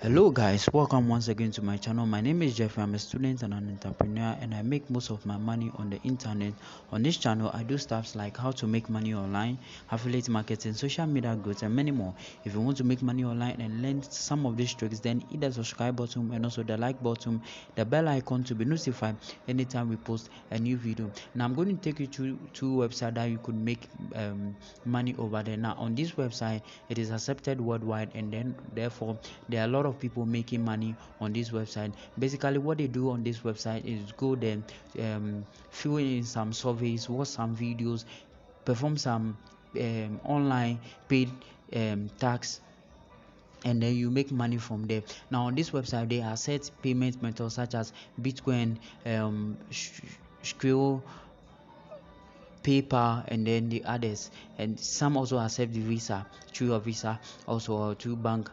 Hello guys, welcome once again to my channel. My name is Jeffrey. I'm a student and an entrepreneur, and I make most of my money on the internet. On this channel I do stuff like how to make money online, affiliate marketing, social media growth, and many more. If you want to make money online and learn some of these tricks, then hit the subscribe button and also the like button, the bell icon to be notified anytime we post a new video. Now I'm going to take you to two websites that you could make money over there. Now on this website it is accepted worldwide, and then therefore there are a lot of people making money on this website. Basically what they do on this website is go there, fill in some surveys, watch some videos, perform some online paid tax, and then you make money from there. Now on this website they accept payment methods such as Bitcoin, Skrill, PayPal, and then the others, and some also accept the Visa, through your Visa also, or through bank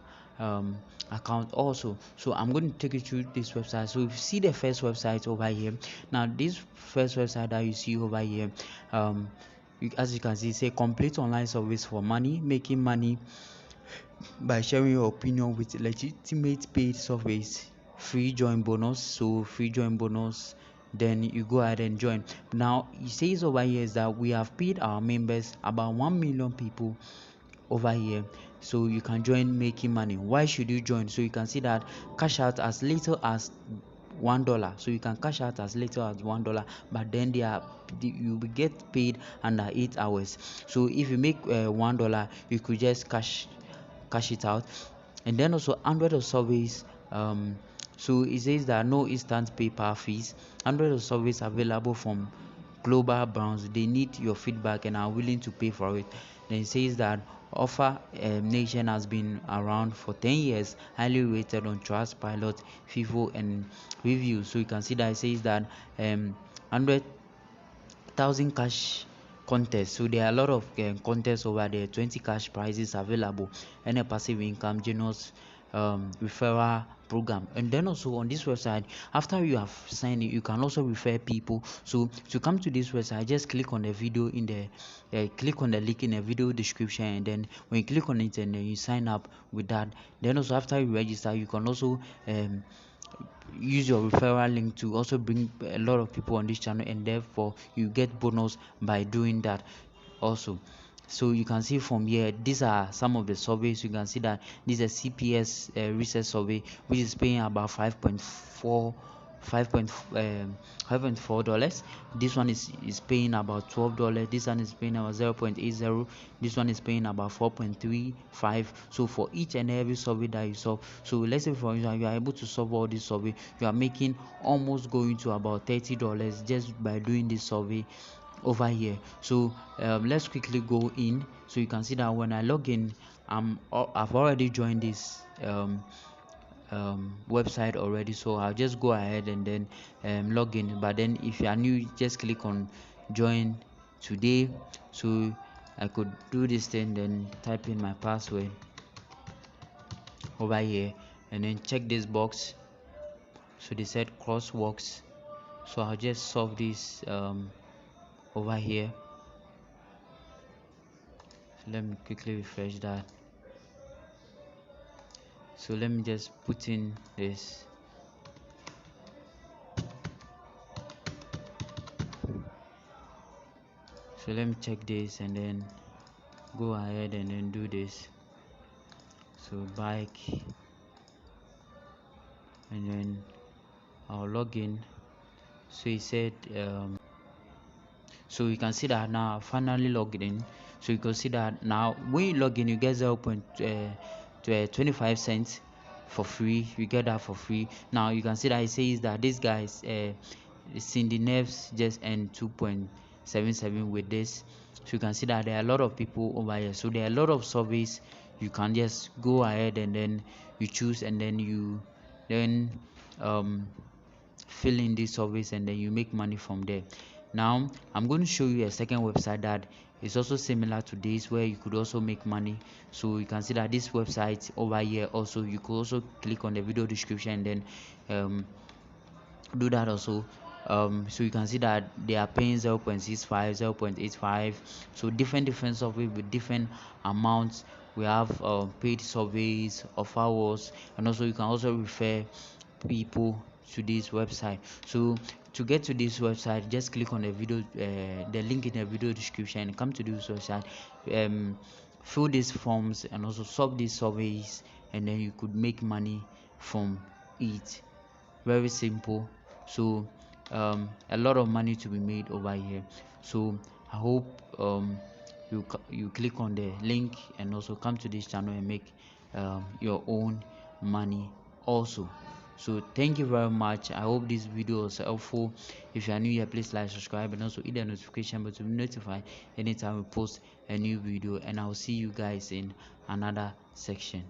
account also. So I'm going to take you through this website. So if you see the first website over here, now this first website that you see over here, as you can see, say complete online service for money, making money by sharing your opinion with legitimate paid surveys, free join bonus. So free join bonus, then you go ahead and join. Now it says over here is that we have paid our members about 1 million people over here, so you can join making money. Why should you join? So you can see that cash out as little as $1. So you can cash out as little as $1, but then you will get paid under 8 hours. So if you make $1, you could just cash it out. And then also hundred of surveys, so it says that no instant PayPal fees, hundred of surveys available from global brands. They need your feedback and are willing to pay for it. Then it says that offer nation has been around for 10 years, highly rated on Trustpilot, FIFO, and reviews. So you can see that it says that 100,000 cash contest. So there are a lot of contests over there, 20 cash prizes available, and a passive income, generous referral program. And then also on this website, after you have signed it, you can also refer people. So to come to this website, just click on the video in the click on the link in the video description, and then when you click on it and then you sign up with that. Then also after you register, you can also use your referral link to also bring a lot of people on this channel, and therefore you get bonus by doing that also. So you can see from here, these are some of the surveys. You can see that this is a CPS research survey, which is paying about 5.4 dollars. This one is paying about $12. This one is paying about 0.80. This one is paying about 4.35. So for each and every survey that you solve, so let's say for example you are able to solve all this survey, you are making almost going to about $30 just by doing this survey over here. So let's quickly go in. So you can see that when I log in, I've already joined this website already. So I'll just go ahead and then log in. But then if you are new, just click on join today. So I could do this thing, then type in my password over here, and then check this box. So they said crosswalks, so I'll just solve this over here. So let me quickly refresh that. So let me just put in this. So let me check this and then go ahead and then do this. So bike, and then I'll log in. So he said so you can see that now I finally logged in. So you can see that now when you log in, you get 0.25 cents for free. You get that for free. Now you can see that it says that this guy's Cindy Nerves just earned 2.77 with this. So you can see that there are a lot of people over here. So there are a lot of surveys. You can just go ahead and then you choose, and then you fill in these surveys, and then you make money from there. Now I'm going to show you a second website that is also similar to this, where you could also make money. So you can see that this website over here also, you could also click on the video description and then do that also. So you can see that they are paying 0.65, 0.85. So different survey with different amounts We have paid surveys of ours, and also you can also refer people to this website. So to get to this website, just click on the video, the link in the video description, and come to this website. Fill these forms and also solve these surveys, and then you could make money from it. Very simple. So a lot of money to be made over here. So I hope you click on the link and also come to this channel and make your own money also. So thank you very much. I hope this video was helpful. If you are new here, please like, subscribe, and also hit the notification bell to be notified anytime we post a new video. And I'll see you guys in another section.